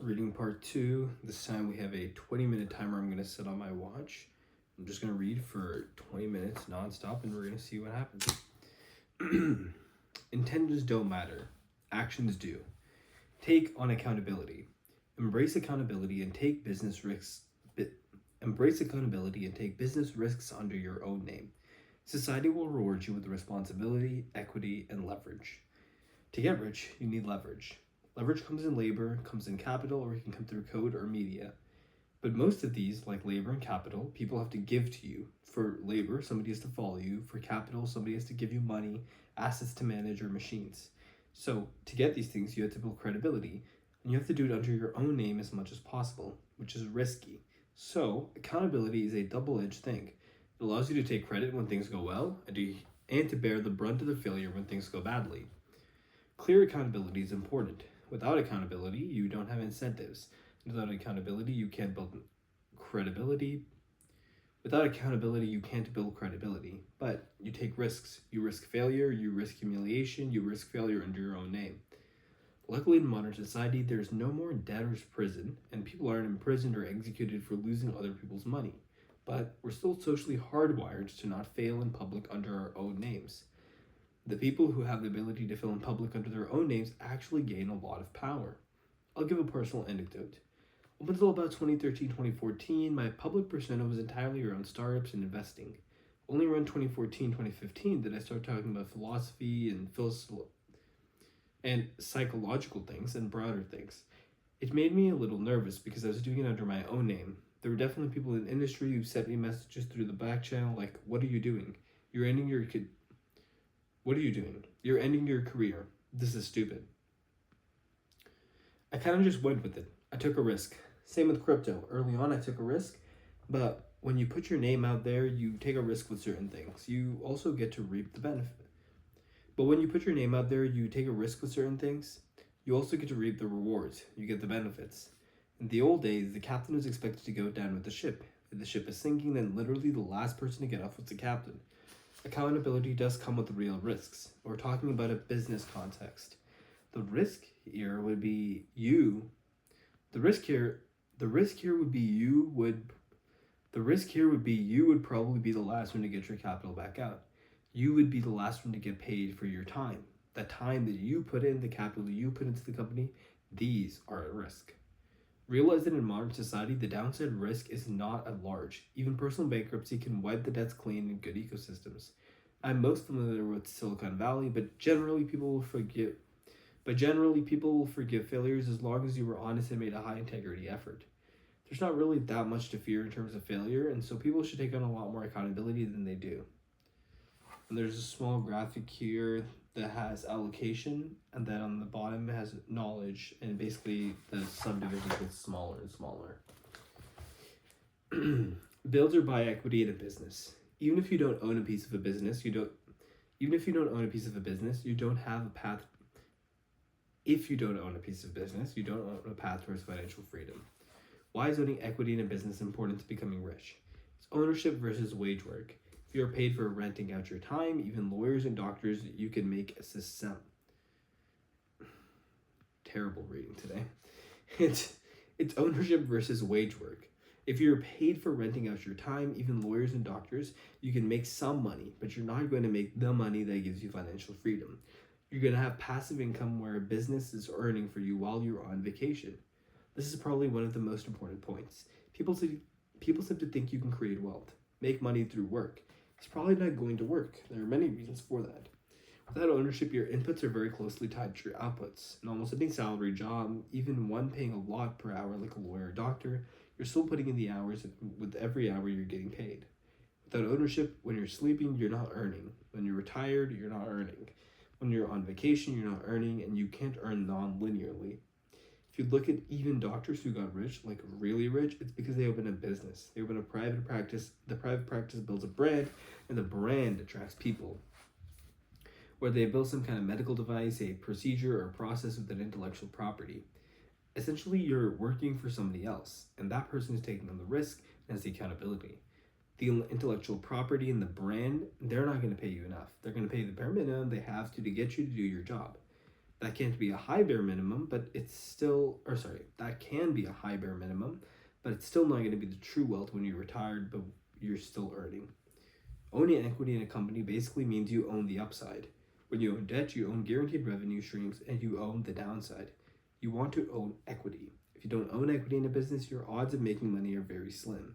Reading part 2. This time we have a 20-minute timer I'm going to set on my watch. I'm just going to read for 20 minutes nonstop and we're going to see what happens. Intentions don't matter. Actions do. Take on accountability. Embrace accountability and take business risks. Embrace accountability and take business risks under your own name. Society will reward you with responsibility, equity, and leverage. To get rich, you need leverage. Leverage comes in labor, comes in capital, or it can come through code or media. But most of these, like labor and capital, people have to give to you. For labor, somebody has to follow you. For capital, somebody has to give you money, assets to manage, or machines. So to get these things, you have to build credibility, and you have to do it under your own name as much as possible, which is risky. So accountability is a double-edged thing. It allows you to take credit when things go well, and to bear the brunt of the failure when things go badly. Clear accountability is important. Without accountability, you don't have incentives. Without accountability, you can't build credibility. Without accountability, you can't build credibility. But you take risks. You risk failure, you risk humiliation, you risk failure under your own name. Luckily, in modern society, there's no more debtor's prison, and people aren't imprisoned or executed for losing other people's money. But we're still socially hardwired to not fail in public under our own names. The people who have the ability to fail in public under their own names actually gain a lot of power. I'll give a personal anecdote. Up until about 2013, 2014, my public persona was entirely around startups and investing. Only around 2014, 2015 did I start talking about philosophy and psychological things and broader things. It made me a little nervous because I was doing it under my own name. There were definitely people in the industry who sent me messages through the back channel like, "What are you doing? What are you doing? You're ending your career. This is stupid." I kind of just went with it. I took a risk. Same with crypto. Early on, I took a risk, but when you put your name out there, you take a risk with certain things. You also get to reap the benefit. But when you put your name out there, you take a risk with certain things, you also get to reap the rewards. You get the benefits. In the old days, the captain was expected to go down with the ship. If the ship is sinking, then literally the last person to get off was the captain. Accountability does come with real risks. We're talking about a business context. The risk here would be you. The risk here would be you would probably be the last one to get your capital back out. You would be the last one to get paid for your time. The time that you put in, the capital that you put into the company, these are at risk. Realize that in modern society, the downside risk is not at large. Even personal bankruptcy can wipe the debts clean in good ecosystems. I'm most familiar with Silicon Valley, but generally people will forgive failures as long as you were honest and made a high integrity effort. There's not really that much to fear in terms of failure, and so people should take on a lot more accountability than they do. And there's a small graphic here that has allocation, and then on the bottom it has knowledge, and basically the subdivision gets smaller and smaller. Build or buy equity in a business. Even if you don't own a piece of a business, you don't have a path. If you don't own a piece of business, you don't own a path towards financial freedom. Why is owning equity in a business important to becoming rich? It's ownership versus wage work. If you're paid for renting out your time, even lawyers and doctors, you can make a system. Terrible reading today. It's ownership versus wage work. If you're paid for renting out your time, even lawyers and doctors, you can make some money, but you're not going to make the money that gives you financial freedom. You're going to have passive income where a business is earning for you while you're on vacation. This is probably one of the most important points. People seem to think you can create wealth, make money through work. It's probably not going to work. There are many reasons for that. Without ownership, your inputs are very closely tied to your outputs. In almost any salary job, even one paying a lot per hour like a lawyer or doctor, you're still putting in the hours with every hour you're getting paid. Without ownership, when you're sleeping, you're not earning. When you're retired, you're not earning. When you're on vacation, you're not earning, and you can't earn non-linearly. If you look at even doctors who got rich, like really rich, it's because they opened a business. They open a private practice. The private practice builds a brand, and the brand attracts people. Where they build some kind of medical device, a procedure, or a process with an intellectual property. Essentially, you're working for somebody else, and that person is taking on the risk and has the accountability. The intellectual property and the brand, they're not going to pay you enough. They're going to pay the bare minimum they have to get you to do your job. That can't be a high bare minimum, but it's still, or sorry, that can be a high bare minimum, but it's still not going to be the true wealth when you're retired, but you're still earning. Owning equity in a company basically means you own the upside. When you own debt, you own guaranteed revenue streams and you own the downside. You want to own equity. If you don't own equity in a business, your odds of making money are very slim.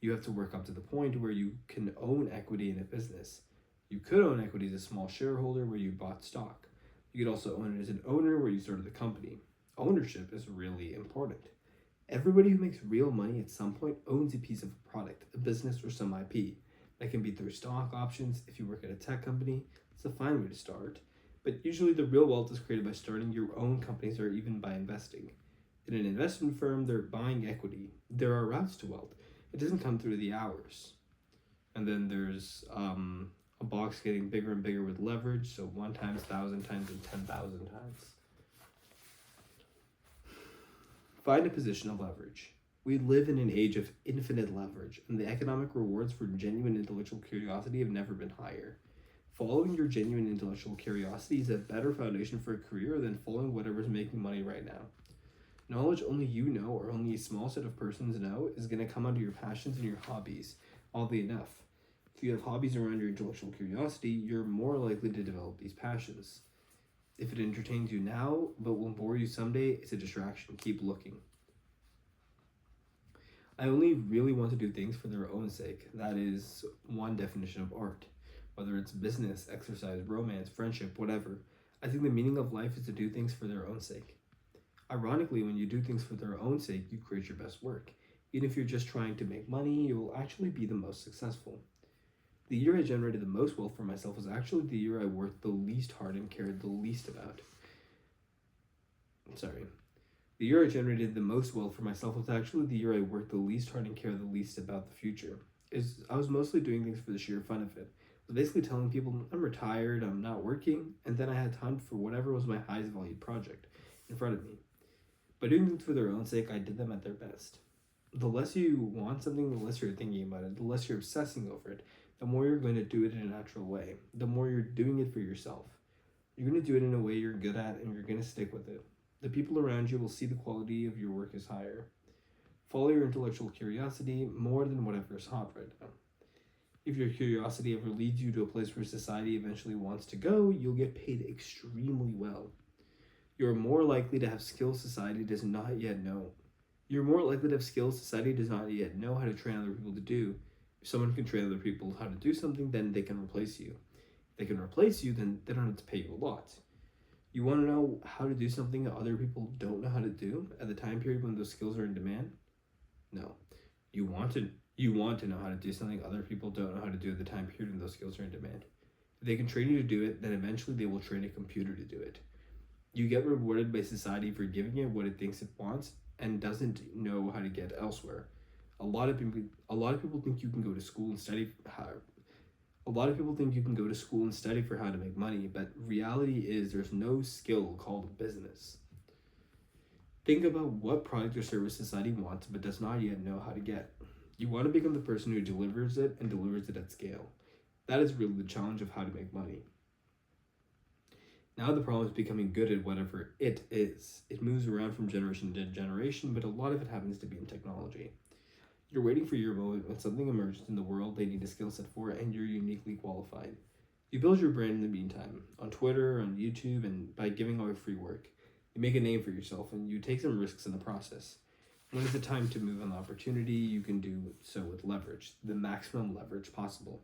You have to work up to the point where you can own equity in a business. You could own equity as a small shareholder where you bought stock. You could also own it as an owner where you started the company. Ownership is really important. Everybody who makes real money at some point owns a piece of a product, a business, or some IP. That can be through stock options. If you work at a tech company, it's a fine way to start. But usually the real wealth is created by starting your own companies or even by investing. In an investment firm, they're buying equity. There are routes to wealth. It doesn't come through the hours. And then there's a box getting bigger and bigger with leverage. So 1 times, 1,000 times, and 10,000 times. Find a position of leverage. We live in an age of infinite leverage, and the economic rewards for genuine intellectual curiosity have never been higher. Following your genuine intellectual curiosity is a better foundation for a career than following whatever's making money right now. Knowledge only you know or only a small set of persons know is going to come under your passions and your hobbies, oddly enough. If you have hobbies around your intellectual curiosity, you're more likely to develop these passions. If it entertains you now, but will bore you someday, it's a distraction. Keep looking. I only really want to do things for their own sake. That is one definition of art. Whether it's business, exercise, romance, friendship, whatever. I think the meaning of life is to do things for their own sake. Ironically, when you do things for their own sake, you create your best work. Even if you're just trying to make money, you will actually be the most successful. The year I generated the most wealth for myself was actually the year I worked the least hard and cared the least about. The year I generated the most wealth for myself was actually the year I worked the least hard and cared the least about the future. I was mostly doing things for the sheer fun of it. I was basically telling people I'm retired, I'm not working, and then I had time for whatever was my highest valued project in front of me. By doing things for their own sake, I did them at their best. The less you want something, the less you're thinking about it, the less you're obsessing over it, the more you're going to do it in a natural way, the more you're doing it for yourself. You're going to do it in a way you're good at, and you're going to stick with it. The people around you will see the quality of your work is higher. Follow your intellectual curiosity more than whatever is hot right now. If your curiosity ever leads you to a place where society eventually wants to go, you'll get paid extremely well. You're more likely to have skills society does not yet know. You're more likely to have skills society does not yet know how to train other people to do. If someone can train other people how to do something, then they can replace you. If they can replace you, then they don't have to pay you a lot. You want to know how to do something that other people don't know how to do at the time period when those skills are in demand? No. You want to know how to do something other people don't know how to do at the time period when those skills are in demand. If they can train you to do it, then eventually they will train a computer to do it. You get rewarded by society for giving it what it thinks it wants and doesn't know how to get elsewhere. A lot of people think you can go to school and study for how to make money, but reality is there's no skill called business. Think about what product or service society wants but does not yet know how to get. You want to become the person who delivers it and delivers it at scale. That is really the challenge of how to make money. Now the problem is becoming good at whatever it is. It moves around from generation to generation, but a lot of it happens to be in technology. You're waiting for your moment when something emerges in the world they need a skill set for, and you're uniquely qualified. You build your brand in the meantime, on Twitter, on YouTube, and by giving away free work. You make a name for yourself, and you take some risks in the process. When it's the time to move on the opportunity, you can do so with leverage, the maximum leverage possible.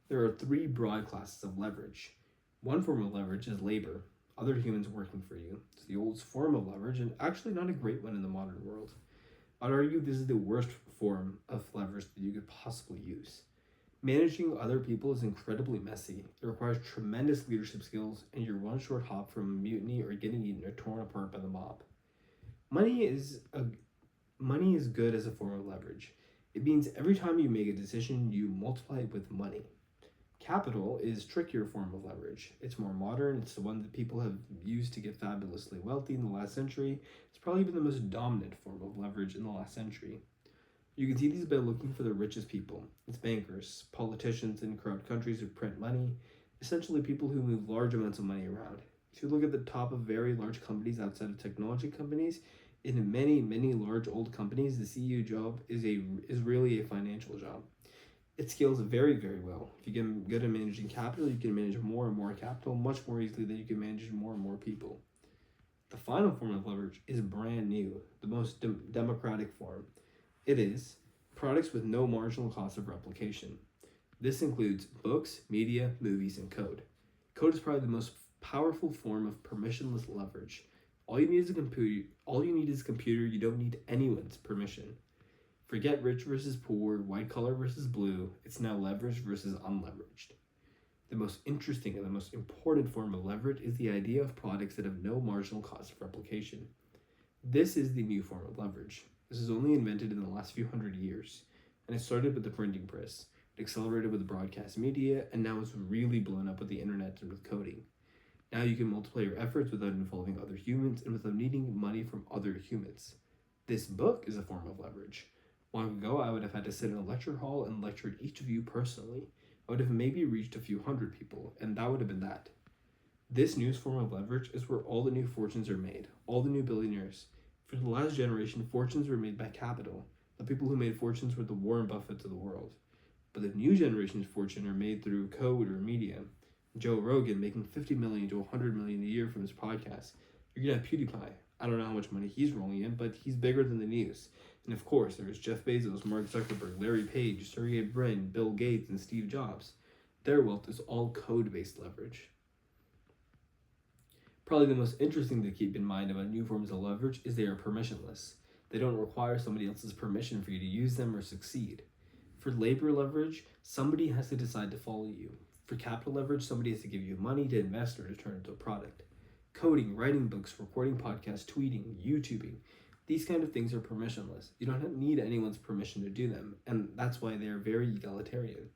There are 3 broad classes of leverage. One form of leverage is labor, other humans working for you. It's the oldest form of leverage, and actually not a great one in the modern world. I'd argue this is the worst form of leverage that you could possibly use. Managing other people is incredibly messy. It requires tremendous leadership skills, and you're one short hop from a mutiny or getting eaten or torn apart by the mob. Money is good as a form of leverage. It means every time you make a decision, you multiply it with money. Capital is a trickier form of leverage. It's more modern. It's the one that people have used to get fabulously wealthy in the last century. It's probably been the most dominant form of leverage in the last century. You can see these by looking for the richest people. It's bankers, politicians in corrupt countries who print money, essentially people who move large amounts of money around. If you look at the top of very large companies outside of technology companies, in many large old companies, the CEO job is really a financial job. It scales very well. If you get good at managing capital, you can manage more and more capital much more easily than you can manage more and more people. The final form of leverage is brand new, the most democratic form. It is products with no marginal cost of replication. This includes books, media, movies, and code. Code is probably the most powerful form of permissionless leverage. All you need is a computer. You don't need anyone's permission. Forget rich versus poor, white collar versus blue. It's now leveraged versus unleveraged. The most interesting and the most important form of leverage is the idea of products that have no marginal cost of replication. This is the new form of leverage. This is only invented in the last few hundred years, and it started with the printing press. It accelerated with the broadcast media, and now it's really blown up with the internet and with coding. Now you can multiply your efforts without involving other humans and without needing money from other humans. This book is a form of leverage. Long ago, I would have had to sit in a lecture hall and lecture each of you personally. I would have maybe reached a few hundred people, and that would have been that. This new form of leverage is where all the new fortunes are made, all the new billionaires. For the last generation, fortunes were made by capital. The people who made fortunes were the Warren Buffetts of the world. But the new generation's fortune are made through code or media. Joe Rogan making $50 million to $100 million a year from his podcast. You're gonna have PewDiePie. I don't know how much money he's rolling in, but he's bigger than the news. And of course, there's Jeff Bezos, Mark Zuckerberg, Larry Page, Sergey Brin, Bill Gates, and Steve Jobs. Their wealth is all code-based leverage. Probably the most interesting to keep in mind about new forms of leverage is they are permissionless. They don't require somebody else's permission for you to use them or succeed. For labor leverage, somebody has to decide to follow you. For capital leverage, somebody has to give you money to invest or to turn into a product. Coding, writing books, recording podcasts, tweeting, YouTubing, these kind of things are permissionless. You don't need anyone's permission to do them, and that's why they're very egalitarian.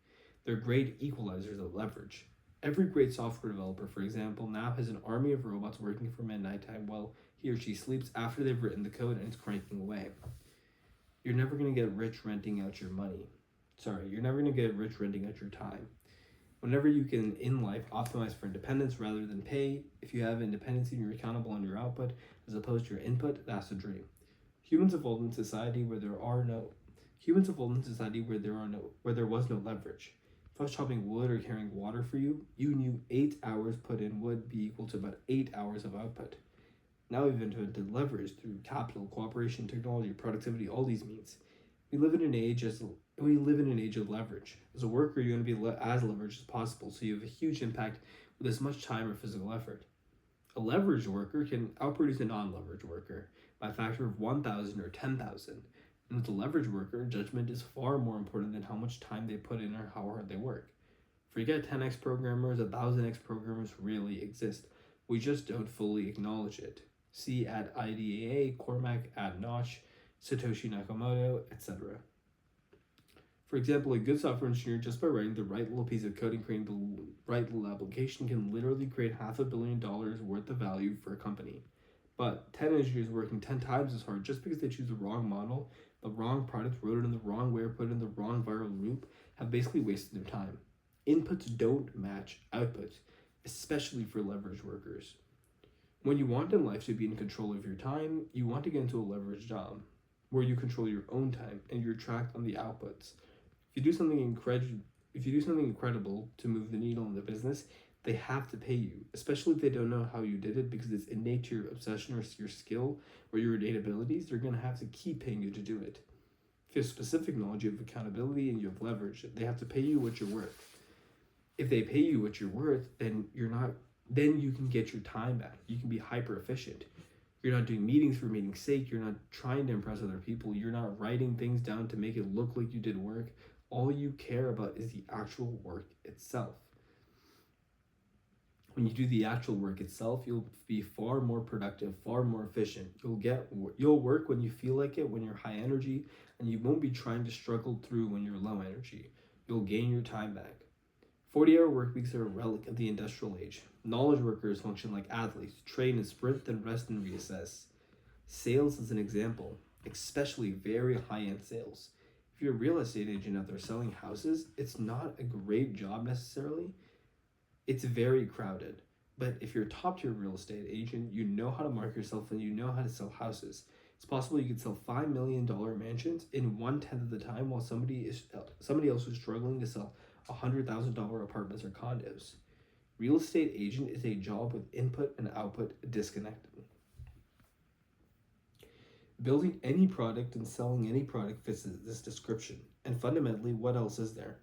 They're great equalizers of leverage. Every great software developer, for example, now has an army of robots working for him at nighttime while he or she sleeps after they've written the code and it's cranking away. You're never going to get rich renting out your money. You're never going to get rich renting out your time. Whenever you can, in life, optimize for independence rather than pay, if you have independence and you're accountable on your output as opposed to your input, that's a dream. Humans evolved in society where there was no leverage. If I was chopping wood or carrying water for you, you knew 8 hours put in would be equal to about 8 hours of output. Now we've invented leverage through capital, cooperation, technology, productivity, all these means. We live in an age of leverage. As a worker, you're going to be as leveraged as possible, so you have a huge impact with as much time or physical effort. A leveraged worker can outproduce a non-leveraged worker by a factor of 1,000 or 10,000. And with a leveraged worker, judgment is far more important than how much time they put in or how hard they work. Forget 10x programmers, 1,000x programmers really exist. We just don't fully acknowledge it. See at IDEA, Cormac, at Notch, Satoshi Nakamoto, etc. For example, a good software engineer, just by writing the right little piece of code and creating the right little application, can literally create $500 million worth of value for a company. But 10 engineers working 10 times as hard just because they choose the wrong model, the wrong product, wrote it in the wrong way, or put it in the wrong viral loop, have basically wasted their time. Inputs don't match outputs, especially for leveraged workers. When you want in life to be in control of your time, you want to get into a leveraged job where you control your own time and you're tracked on the outputs. If you do something incredible to move the needle in the business, they have to pay you, especially if they don't know how you did it because it's innate to your obsession or your skill or your innate abilities. They're going to have to keep paying you to do it. If you have specific knowledge, you have accountability, and you have leverage, they have to pay you what you're worth. If they pay you what you're worth, then you can get your time back. You can be hyper efficient. You're not doing meetings for meeting's sake. You're not trying to impress other people. You're not writing things down to make it look like you did work. All you care about is the actual work itself. When you do the actual work itself, you'll be far more productive, far more efficient. You'll work when you feel like it, when you're high energy, and you won't be trying to struggle through when you're low energy. You'll gain your time back. 40-hour work weeks are a relic of the industrial age. Knowledge workers function like athletes, train and sprint, then rest and reassess. Sales is an example, especially very high-end sales. If you're a real estate agent out there selling houses, it's not a great job necessarily. It's very crowded. But if you're a top tier real estate agent, you know how to market yourself and you know how to sell houses. It's possible you could sell $5 million mansions in 1/10 of the time, while somebody else is struggling to sell $100,000 apartments or condos. Real estate agent is a job with input and output disconnected. Building any product and selling any product fits this description. And fundamentally, what else is there?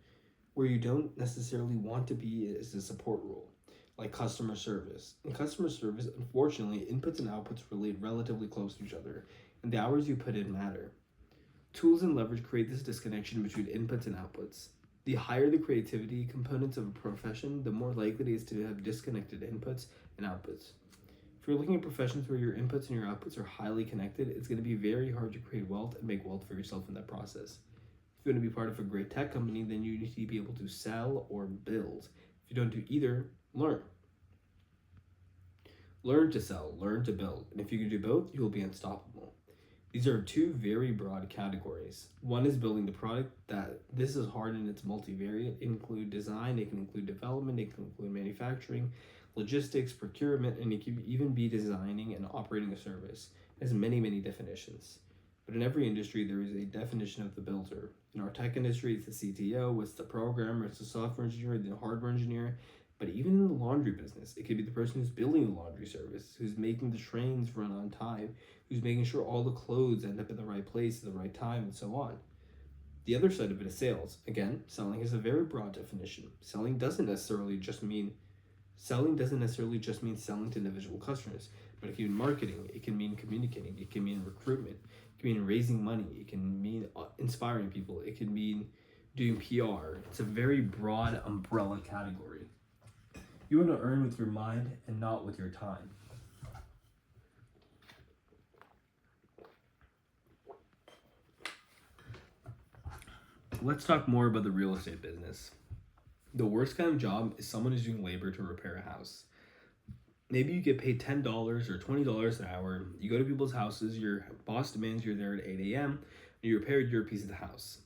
Where you don't necessarily want to be is a support role, like customer service. In customer service, unfortunately, inputs and outputs relate relatively close to each other, and the hours you put in matter. Tools and leverage create this disconnection between inputs and outputs. The higher the creativity components of a profession, the more likely it is to have disconnected inputs and outputs. If you're looking at professions where your inputs and your outputs are highly connected, it's going to be very hard to create wealth and make wealth for yourself in that process. If you want to be part of a great tech company, then you need to be able to sell or build. If you don't do either, learn. Learn to sell, learn to build. And if you can do both, you will be unstoppable. These are two very broad categories. One is building the product. This is hard and it's multivariate. It can include design, it can include development, it can include manufacturing, logistics, procurement, and it can even be designing and operating a service. It has many, many definitions. But in every industry, there is a definition of the builder. In our tech industry, it's the CTO, it's the programmer, it's the software engineer, the hardware engineer. But even in the laundry business, it could be the person who's building the laundry service, who's making the trains run on time, who's making sure all the clothes end up in the right place at the right time, and so on. The other side of it is sales. Again, selling is a very broad definition. Selling doesn't necessarily just mean selling to individual customers, but it can mean marketing, it can mean communicating, it can mean recruitment, it can mean raising money, it can mean inspiring people, it can mean doing PR. It's a very broad umbrella category. You want to earn with your mind and not with your time. Let's talk more about the real estate business. The worst kind of job is someone who's doing labor to repair a house. Maybe you get paid $10 or $20 an hour. You go to people's houses, your boss demands you're there at 8 a.m., and you repair your piece of the house.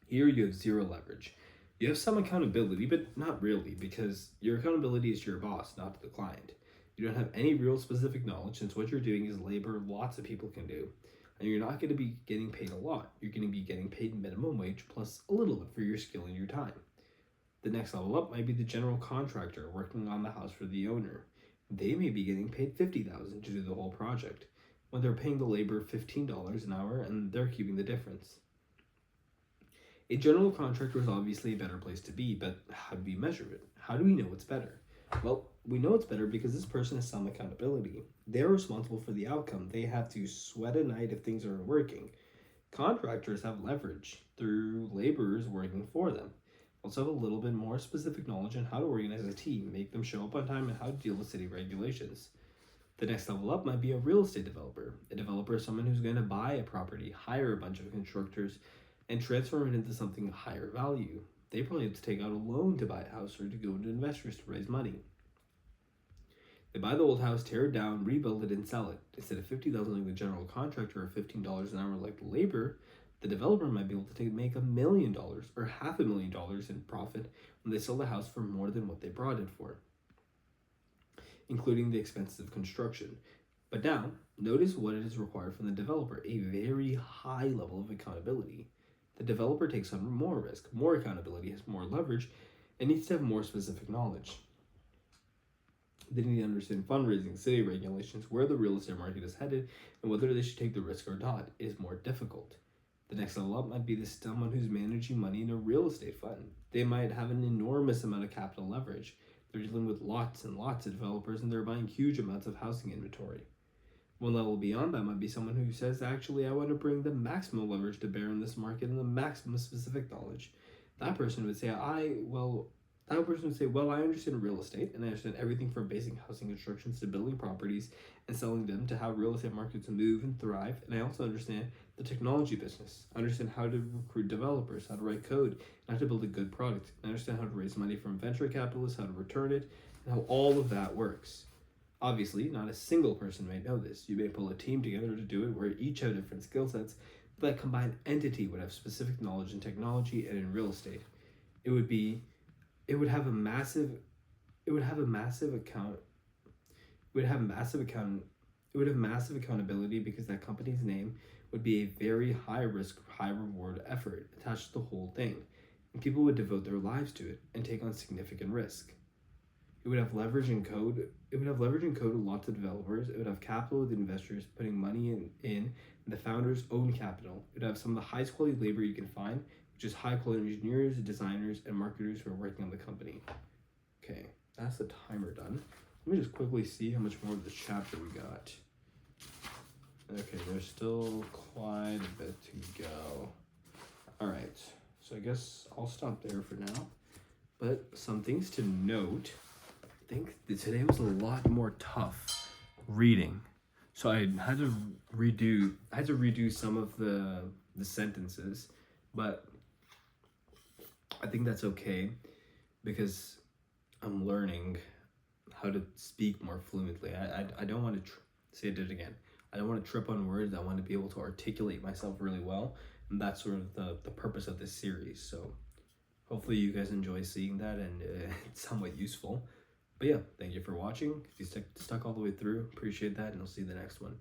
Here you have zero leverage. You have some accountability, but not really, because your accountability is to your boss, not to the client. You don't have any real specific knowledge, since what you're doing is labor lots of people can do. And you're not going to be getting paid a lot. You're going to be getting paid minimum wage plus a little bit for your skill and your time. The next level up might be the general contractor working on the house for the owner. They may be getting paid $50,000 to do the whole project, when they're paying the labor $15 an hour and they're keeping the difference. A general contractor is obviously a better place to be, but how do we measure it? How do we know it's better? Well, we know it's better because this person has some accountability. They're responsible for the outcome. They have to sweat at night if things aren't working. Contractors have leverage through laborers working for them. Also have a little bit more specific knowledge on how to organize a team, make them show up on time, and how to deal with city regulations. The next level up might be a real estate developer. A developer is someone who's going to buy a property, hire a bunch of constructors, and transform it into something of higher value. They probably have to take out a loan to buy a house or to go to investors to raise money. They buy the old house, tear it down, rebuild it, and sell it. Instead of $50,000 like the general contractor or $15 an hour like the labor, the developer might be able to make $1 million or $500,000 in profit when they sell the house for more than what they brought it for, including the expenses of construction. But now, notice what it is required from the developer: a very high level of accountability. The developer takes on more risk, more accountability, has more leverage, and needs to have more specific knowledge. They need to understand fundraising, city regulations, where the real estate market is headed, and whether they should take the risk or not. It is more difficult. The next level up might be someone who's managing money in a real estate fund. They might have an enormous amount of capital leverage. They're dealing with lots and lots of developers, and they're buying huge amounts of housing inventory. One level beyond that might be someone who says, actually, I want to bring the maximum leverage to bear in this market and the maximum specific knowledge. That person would say, well, I understand real estate, and I understand everything from basic housing constructions to building properties and selling them to how real estate markets move and thrive. And I also understand the technology business. I understand how to recruit developers, how to write code, and how to build a good product. I understand how to raise money from venture capitalists, how to return it, and how all of that works. Obviously, not a single person may know this. You may pull a team together to do it where each have different skill sets, but that combined entity would have specific knowledge in technology and in real estate. It would have a massive would have massive accountability because that company's name would be a very high risk, high reward effort attached to the whole thing, and people would devote their lives to it and take on significant risk. It would have leverage in code. It would have leverage in code with lots of developers. It would have capital with investors putting money in and the founders' own capital. It would have some of the highest quality labor you can find, which is high quality engineers, designers, and marketers who are working on the company. Okay, that's the timer done. Let me just quickly see how much more of this chapter we got. Okay, there's still quite a bit to go. All right, so I guess I'll stop there for now. But some things to note. I think that today was a lot more tough reading. So I had to redo some of the sentences, but I think that's okay because I'm learning how to speak more fluently. I don't want to say it again. I don't want to trip on words. I want to be able to articulate myself really well, and that's sort of the purpose of this series. So hopefully you guys enjoy seeing that and it's somewhat useful. But yeah, thank you for watching. If you stuck all the way through, appreciate that, and I'll see you in the next one.